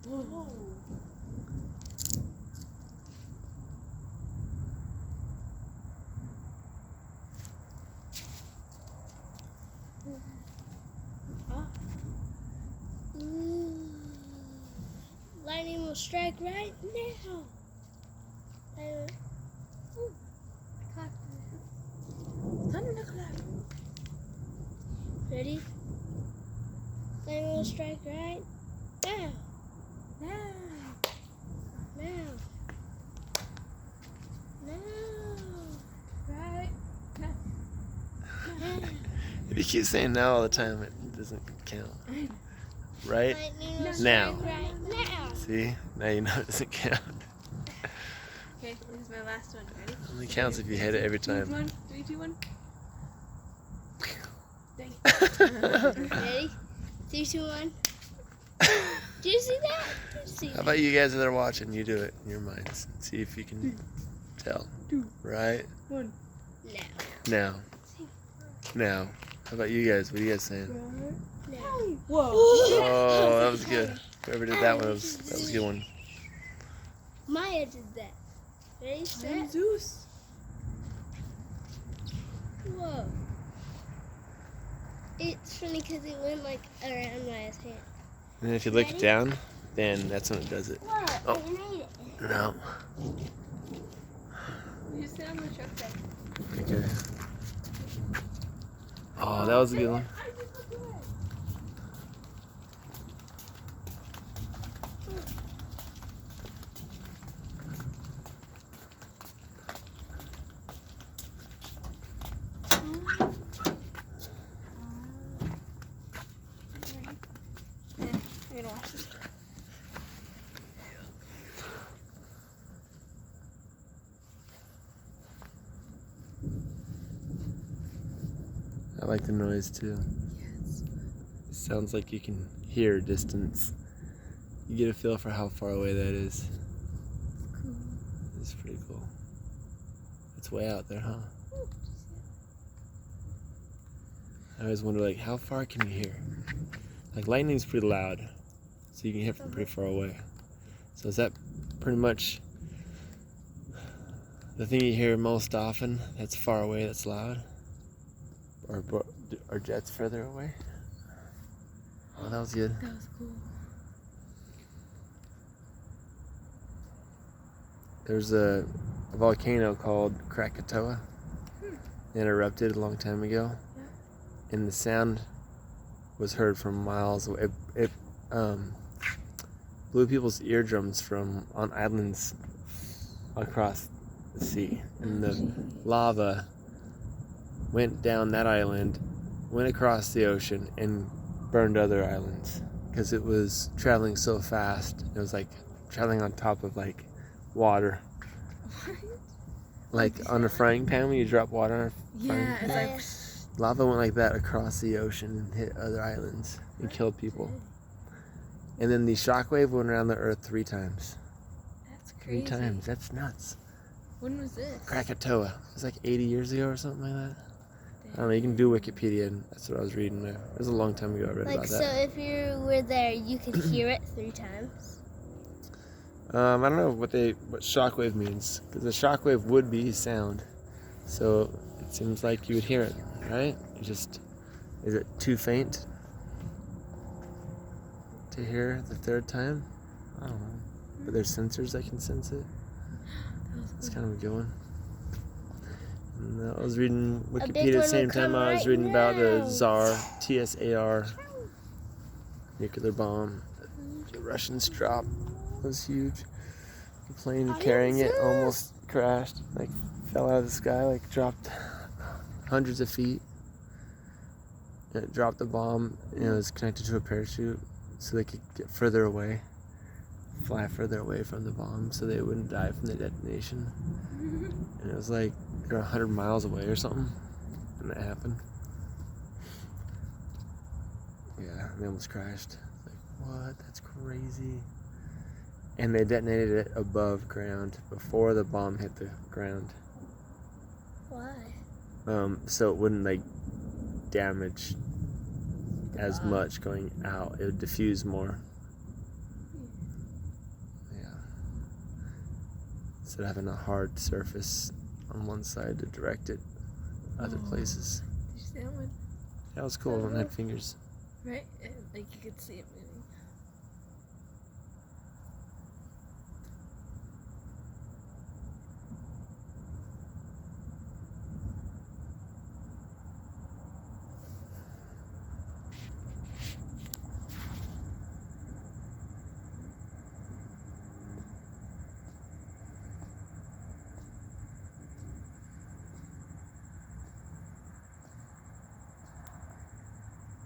Whoa. Lightning will strike right now. Thunderclap. Ready? Lightning will strike right now. Now. Now. Right. Now. If you keep saying now all the time, it doesn't count. Right? Lightning will Now. strike right now. See? Now you know it doesn't count. Okay, this is my last one. Ready? It only counts if you hit it every time. 3, 2, 1. Dang. Ready? 3, 2, 1. Do you see that? Do you see How that? about you guys that are watching? You do it in your minds. See if you can tell. 2, Right? 1. Now. Now. How about you guys? What are you guys saying? Now. Whoa. Oh, that was good. Whoever did that one, that was a good one. Maya did that. Ready, I'm set? Zeus. Whoa. It's funny because it went like around Maya's hand. And then if you look Ready? down, then that's when it does it. Whoa, Oh. I made it. No. You just sit on the truck there. Okay. Oh, that was a good one. I'm gonna watch this. I like the noise too. Yes. It sounds like you can hear distance. You get a feel for how far away that is. Cool. It's pretty cool. It's way out there, huh? I always wonder, like, how far can you hear? Like, lightning's pretty loud, so you can hear from pretty far away. So is that pretty much the thing you hear most often that's far away, that's loud? Or are jets further away? Oh, that was good. That was cool. There's a volcano called Krakatoa. It erupted a long time ago, and the sound was heard from miles away. It blew people's eardrums on islands across the sea, and the lava went down that island, went across the ocean, and burned other islands because it was traveling so fast. It was like traveling on top of like water. Like on a frying pan when you drop water on a frying Yeah, pan. it's like Lava went like that across the ocean and hit other islands and killed people. And then the shockwave went around the earth 3 times. that's 3 crazy. times. That's nuts. When was this? Krakatoa. It was like 80 years ago or something like that. I don't know. You can do Wikipedia, and that's what I was reading there. It was a long time ago I read Like, about so that. if you were there, you could hear it 3 times. I don't know what shockwave means, because a shockwave would be sound. So it seems like you would hear it, right? Is it too faint to hear the 3rd time? I don't know. But there's sensors that can sense it. It's kind of a good one. And I was reading big Wikipedia at the one same will time come I was right reading about the now. Tsar, TSAR nuclear bomb that the Russians dropped. It was huge. The plane carrying it almost crashed, like fell out of the sky, like dropped hundreds of feet. And it dropped the bomb, and it was connected to a parachute so they could get further away, fly further away from the bomb so they wouldn't die from the detonation. And it was like they were 100 miles away or something when that happened. Yeah, and they almost crashed. Like, what? That's crazy. And they detonated it above ground before the bomb hit the ground. Why? So it wouldn't like damage as much going out. It would diffuse more. instead of having a hard surface on one side to direct it other places. Did you see that one? That was cool. It had fingers. Right? And, like you could see it moving.